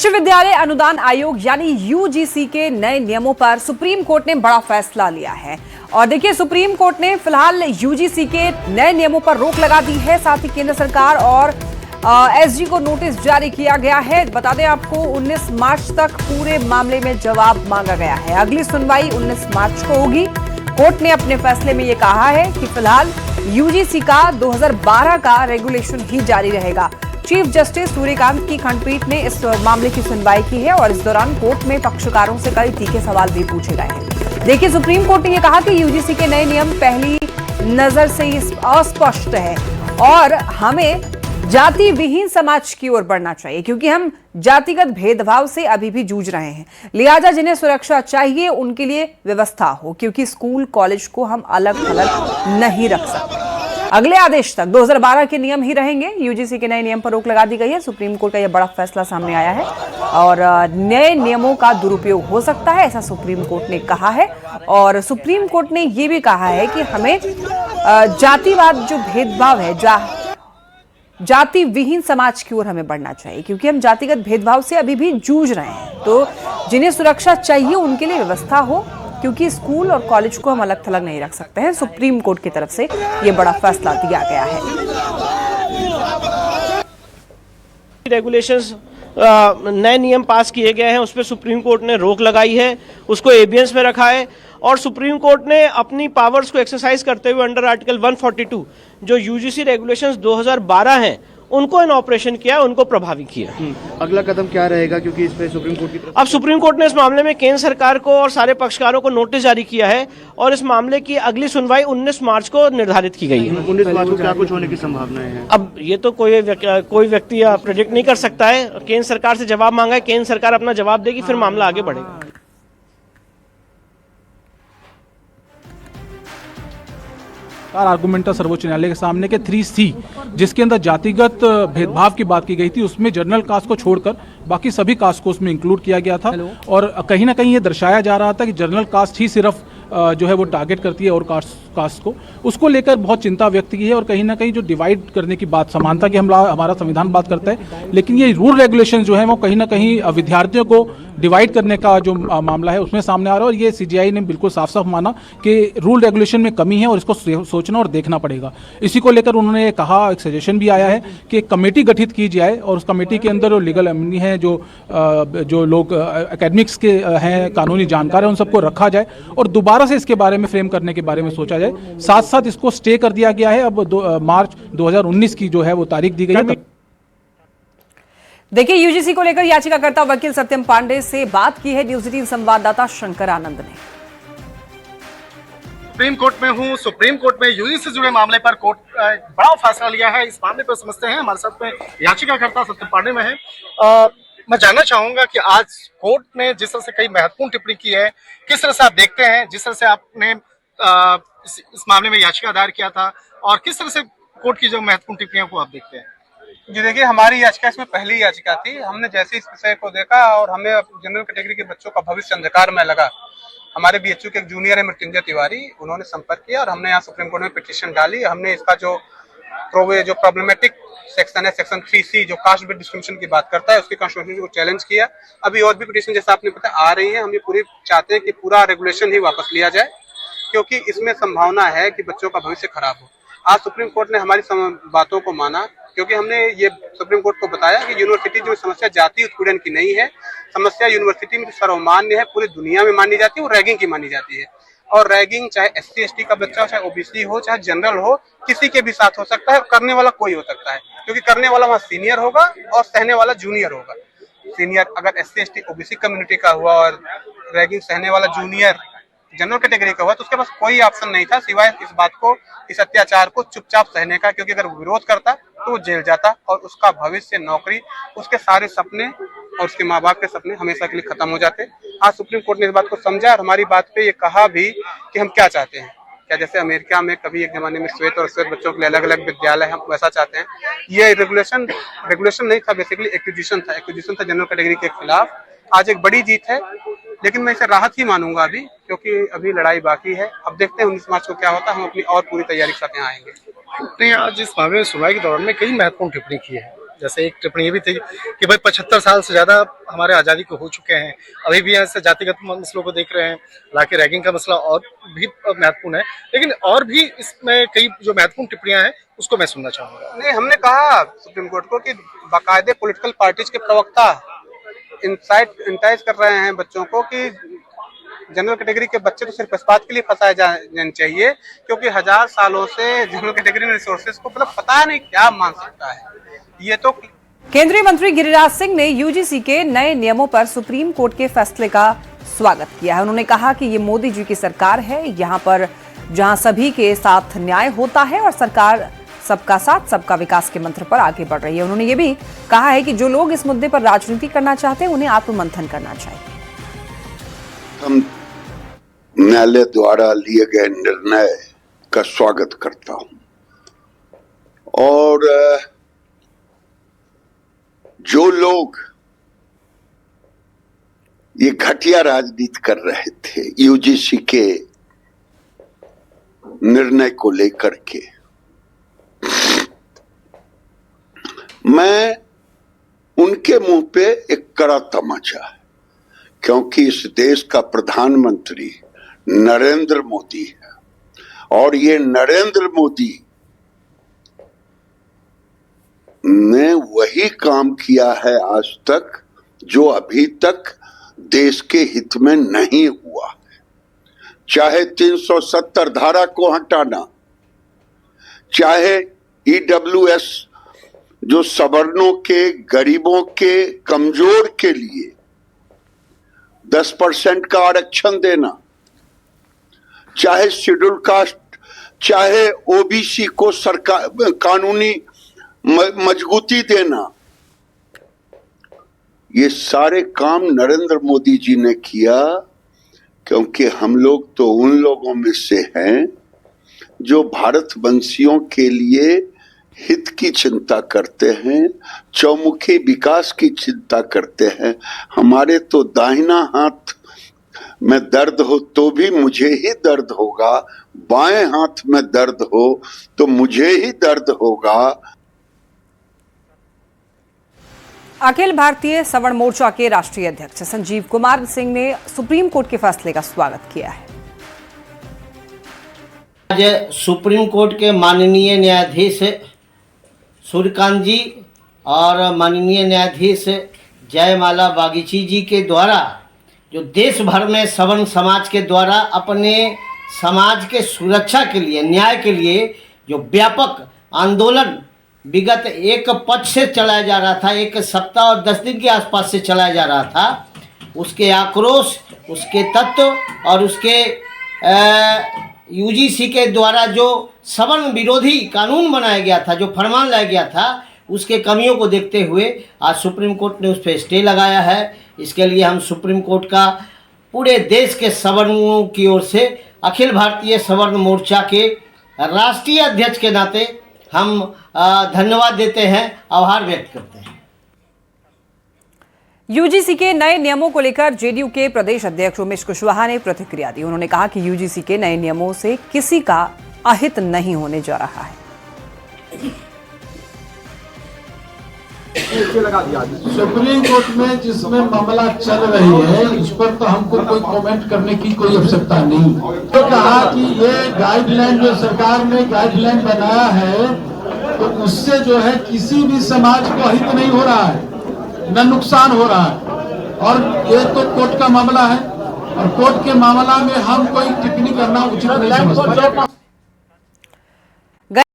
विश्वविद्यालय अनुदान आयोग यानी यूजीसी के नए नियमों पर सुप्रीम कोर्ट ने बड़ा फैसला लिया है। और देखिए, सुप्रीम कोर्ट ने फिलहाल यूजीसी के नए नियमों पर रोक लगा दी है। साथ ही केंद्र सरकार और एसजी को नोटिस जारी किया गया है। बता दें आपको, 19 मार्च तक पूरे मामले में जवाब मांगा गया है। अगली सुनवाई 19 मार्च को होगी। कोर्ट ने अपने फैसले में यह कहा है कि फिलहाल यूजीसी का 2012 का रेगुलेशन ही जारी रहेगा। चीफ जस्टिस सूर्यकांत की खंडपीठ ने इस मामले की सुनवाई की है और इस दौरान कोर्ट में पक्षकारों से कई तीखे सवाल भी पूछे गए हैं। देखिए, सुप्रीम कोर्ट ने यह कहा कि यूजीसी के नए नियम पहली नजर से ही अस्पष्ट है और हमें जाति विहीन समाज की ओर बढ़ना चाहिए, क्योंकि हम जातिगत भेदभाव से अभी भी जूझ रहे हैं। लिहाजा जिन्हें सुरक्षा चाहिए उनके लिए व्यवस्था हो, क्योंकि स्कूल कॉलेज को हम अलग थलग नहीं रख सकते। अगले आदेश तक 2012 के नियम ही रहेंगे। यूजीसी के नए नियम पर रोक लगा दी गई है। सुप्रीम कोर्ट का यह बड़ा फैसला सामने आया है और नए नियमों का दुरुपयोग हो सकता है, ऐसा सुप्रीम कोर्ट ने कहा है। और सुप्रीम कोर्ट ने यह भी कहा है कि हमें जातिवाद जो भेदभाव है, जाति विहीन समाज की ओर हमें बढ़ना चाहिए, क्योंकि हम जातिगत भेदभाव से अभी भी जूझ रहे हैं। तो जिन्हें सुरक्षा चाहिए उनके लिए व्यवस्था हो, क्योंकि स्कूल और कॉलेज को हम अलग थलग नहीं रख सकते हैं। सुप्रीम कोर्ट की तरफ से यह बड़ा फैसला दिया गया है। रेगुलेशंस नए नियम पास किए गए हैं, उस पर सुप्रीम कोर्ट ने रोक लगाई है, उसको एबियंस में रखा है और सुप्रीम कोर्ट ने अपनी पावर्स को एक्सरसाइज करते हुए अंडर आर्टिकल 142 जो यूजीसी रेगुलेशंस 2012 हैं उनको इन ऑपरेशन किया, उनको प्रभावी किया। अगला कदम क्या रहेगा, क्योंकि इस पे सुप्रीम कोर्ट की तरफ अब सुप्रीम कोर्ट ने इस मामले में केंद्र सरकार को और सारे पक्षकारों को नोटिस जारी किया है और इस मामले की अगली सुनवाई 19 मार्च को निर्धारित की गई है। 19 मार्च को क्या कुछ होने की संभावनाएं हैं? अब ये तो कोई व्यक्ति प्रेडिक्ट नहीं कर सकता है। केंद्र सरकार से जवाब मांगा है, केंद्र सरकार अपना जवाब देगी, फिर मामला आगे बढ़ेगा। आर्गुमेंट था सर्वोच्च न्यायालय के सामने के 3C, जिसके अंदर जातिगत भेदभाव की बात की गई थी, उसमें जनरल कास्ट को छोड़कर बाकी सभी कास्ट को उसमें इंक्लूड किया गया था। और कहीं ना कहीं ये दर्शाया जा रहा था कि जनरल कास्ट ही सिर्फ जो है वो टारगेट करती है और कास्ट को, उसको लेकर बहुत चिंता व्यक्त की है। और कहीं ना कहीं जो डिवाइड करने की बात, समानता की हमारा संविधान बात करता है, लेकिन ये रूल रेगुलेशन जो है वो कहीं ना कहीं विद्यार्थियों को डिवाइड करने का जो मामला है उसमें सामने आ रहा है। और ये सीजीआई ने बिल्कुल साफ साफ माना कि रूल रेगुलेशन में कमी है और इसको सोचना और देखना पड़ेगा। इसी को लेकर उन्होंने कहा, एक सजेशन भी आया है कि एक कमेटी गठित की जाए और उस कमेटी के अंदर जो लीगल एमिनी है, जो लोग एकेडमिक्स के हैं, कानूनी जानकार है, उन सबको रखा जाए और दोबारा से इसके बारे में फ्रेम करने के बारे में सोचा जाए। साथ साथ इसको स्टे कर दिया गया है। अब मार्च 2019 की जो है वो तारीख दी गई है। देखिए, यूजीसी को लेकर याचिकाकर्ता वकील सत्यम पांडे से बात की है न्यूज 18 संवाददाता शंकर आनंद ने। सुप्रीम कोर्ट में हूँ। सुप्रीम कोर्ट में यूजीसी से जुड़े मामले पर कोर्ट बड़ा फैसला लिया है। इस मामले पर समझते हैं, हमारे साथ में याचिकाकर्ता सत्यम पांडे में है। मैं जानना चाहूंगा कि आज कोर्ट ने जिस तरह से कई महत्वपूर्ण टिप्पणी की है, किस तरह से आप देखते हैं, जिस तरह से आपने इस मामले में याचिका दायर किया था, और किस तरह से कोर्ट की जो महत्वपूर्ण टिप्पणियों को आप देखते हैं? जी देखिए, हमारी याचिका इसमें पहली याचिका थी। हमने जैसे इस विषय को देखा और हमें जनरल कैटेगरी के बच्चों का भविष्य अंधकार में लगा। हमारे बीएचयू के एक जूनियर है मृत्युंजय तिवारी, उन्होंने संपर्क किया और हमने यहाँ सुप्रीम कोर्ट में पिटीशन डाली। हमने इसका जो प्रॉब्लमेटिक सेक्शन है, सेक्शन 3C जो कास्ट बेस्ड डिस्क्रिमिनेशन की बात करता है, उसकी कॉन्स्टिट्यूशन को चैलेंज किया। अभी और भी पिटीशन जैसा आपने पता आ रही है। हम ये पूरी चाहते हैं कि पूरा रेगुलेशन ही वापस लिया जाए, क्योंकि इसमें संभावना है कि बच्चों का भविष्य खराब हो। आज सुप्रीम कोर्ट ने हमारी बातों को माना, क्योंकि हमने ये सुप्रीम कोर्ट को बताया कि यूनिवर्सिटी में समस्या जाति उत्पीड़न की नहीं है। समस्या यूनिवर्सिटी में जो सर्वमान्य है, पूरी दुनिया में मानी जाती है, वो रैगिंग की मानी जाती है। और रैगिंग चाहे SC/ST का बच्चा हो, चाहे OBC हो, चाहे जनरल हो, किसी के भी साथ हो सकता है। करने वाला कोई हो सकता है, क्योंकि करने वाला वहाँ सीनियर होगा और सहने वाला जूनियर होगा। सीनियर अगर SC/ST OBC कम्युनिटी का हुआ और रैगिंग सहने वाला जूनियर जनरल कैटेगरी का हुआ, तो उसके पास कोई ऑप्शन नहीं था सिवाय इस बात को, इस अत्याचार को चुपचाप सहने का, क्योंकि अगर विरोध करता तो वो जेल जाता और उसका भविष्य, नौकरी, उसके सारे सपने और उसके माँ बाप के सपने हमेशा के लिए खत्म हो जाते। आज सुप्रीम कोर्ट ने इस बात को समझा और हमारी बात पे ये कहा भी कि हम क्या चाहते हैं। क्या जैसे अमेरिका में कभी एक जमाने में श्वेत और श्वेत बच्चों के लिए अलग अलग विद्यालय, हम वैसा चाहते हैं। ये रेगुलेशन नहीं था, बेसिकली एक्विजिशन था जनरल कैटेगरी के खिलाफ। आज एक बड़ी जीत है, लेकिन मैं इसे राहत ही मानूंगा अभी, क्योंकि अभी लड़ाई बाकी है। अब देखते हैं 19 मार्च को क्या होता है। हम अपनी और पूरी तैयारी के साथ यहाँ आएंगे। आपने आज इस मामले में सुनवाई के दौरान में कई महत्वपूर्ण टिप्पणी की है। जैसे एक टिप्पणी ये भी थी कि भाई 75 साल से ज्यादा हमारे आजादी को हो चुके हैं, अभी भी ऐसे जातिगत मसलों को देख रहे हैं। हालांकि रैगिंग का मसला और भी महत्वपूर्ण है, लेकिन और भी इसमें कई जो महत्वपूर्ण टिप्पणियां हैं उसको मैं सुनना चाहूंगा। नहीं, हमने कहा सुप्रीम कोर्ट को कि बाकायदे पॉलिटिकल पार्टीज के प्रवक्ता इंटाइज कर रहे हैं बच्चों को कि जनरल कैटेगरी के बच्चे तो सिर्फ इस बात के लिए फंसाए जाने चाहिए क्योंकि 1000 सालों से जनरल कैटेगरी में रिसोर्सेज को मतलब पता नहीं क्या मान सकता है। ये तो केंद्रीय मंत्री गिरिराज सिंह ने यूजीसी के नए नियमों पर सुप्रीम कोर्ट के फैसले का स्वागत किया है। उन्होंने कहा कि ये मोदी जी की सरकार है, यहाँ पर जहां सभी के साथ न्याय होता है और सरकार सबका साथ सबका विकास के मंत्र पर आगे बढ़ रही है। उन्होंने ये भी कहा है कि जो लोग इस मुद्दे पर राजनीति करना चाहते हैं उन्हें आत्ममंथन करना चाहिए। हम न्यायालय द्वारा लिए गए निर्णय का स्वागत करता हूं और जो लोग ये घटिया राजनीति कर रहे थे यूजीसी के निर्णय को लेकर के, मैं उनके मुंह पे एक कड़ा तमाचा है क्योंकि इस देश का प्रधानमंत्री नरेंद्र मोदी है और ये नरेंद्र मोदी ने वही काम किया है आज तक जो अभी तक देश के हित में नहीं हुआ है। चाहे 370 धारा को हटाना, चाहे ईडब्ल्यूएस जो सवर्णों के, गरीबों के, कमजोर के लिए 10% का आरक्षण देना, चाहे शेड्यूल कास्ट, चाहे ओबीसी को सरकार कानूनी मजबूती देना, ये सारे काम नरेंद्र मोदी जी ने किया क्योंकि हम लोग तो उन लोगों में से हैं जो भारतवंशियों के लिए हित की चिंता करते हैं, चौमुखी विकास की चिंता करते हैं। हमारे तो दाहिना हाथ में दर्द हो तो भी मुझे ही दर्द होगा, बाएं हाथ में दर्द हो तो मुझे ही दर्द होगा। अखिल भारतीय सवर्ण मोर्चा के राष्ट्रीय अध्यक्ष संजीव कुमार सिंह ने सुप्रीम कोर्ट के फैसले का स्वागत किया है। आज सुप्रीम कोर्ट के माननीय न्यायाधीश सूर्यकांत जी और माननीय न्यायाधीश जयमाला बागीची जी के द्वारा जो देश भर में सवर्ण समाज के द्वारा अपने समाज के सुरक्षा के लिए, न्याय के लिए जो व्यापक आंदोलन विगत एक पक्ष से चलाया जा रहा था, एक सप्ताह और 10 दिन के आसपास से चलाया जा रहा था, उसके आक्रोश, उसके तत्व और उसके यूजीसी के द्वारा जो सवर्ण विरोधी कानून बनाया गया था, जो फरमान लाया गया था, उसके कमियों को देखते हुए आज सुप्रीम कोर्ट ने उस पर स्टे लगाया है। इसके लिए हम सुप्रीम कोर्ट का पूरे देश के सवर्णों की ओर से अखिल भारतीय सवर्ण मोर्चा के राष्ट्रीय अध्यक्ष के नाते हम धन्यवाद देते हैं, आभार व्यक्त करते हैं। यूजीसी के नए नियमों को लेकर जेडीयू के प्रदेश अध्यक्ष उमेश कुशवाहा ने प्रतिक्रिया दी। उन्होंने कहा कि यूजीसी के नए नियमों से किसी का अहित नहीं होने जा रहा है। सुप्रीम कोर्ट में जिसमें मामला चल रही है इस पर तो हमको कोई कमेंट करने की कोई आवश्यकता नहीं। तो कहा कि ये गाइडलाइन जो सरकार ने गाइडलाइन बनाया है तो उससे जो है किसी भी समाज को हित नहीं हो रहा है, न नुकसान हो रहा है। और ये तो कोर्ट का मामला है और कोर्ट के मामला में हम कोई टिप्पणी करना उचित नहीं समझते।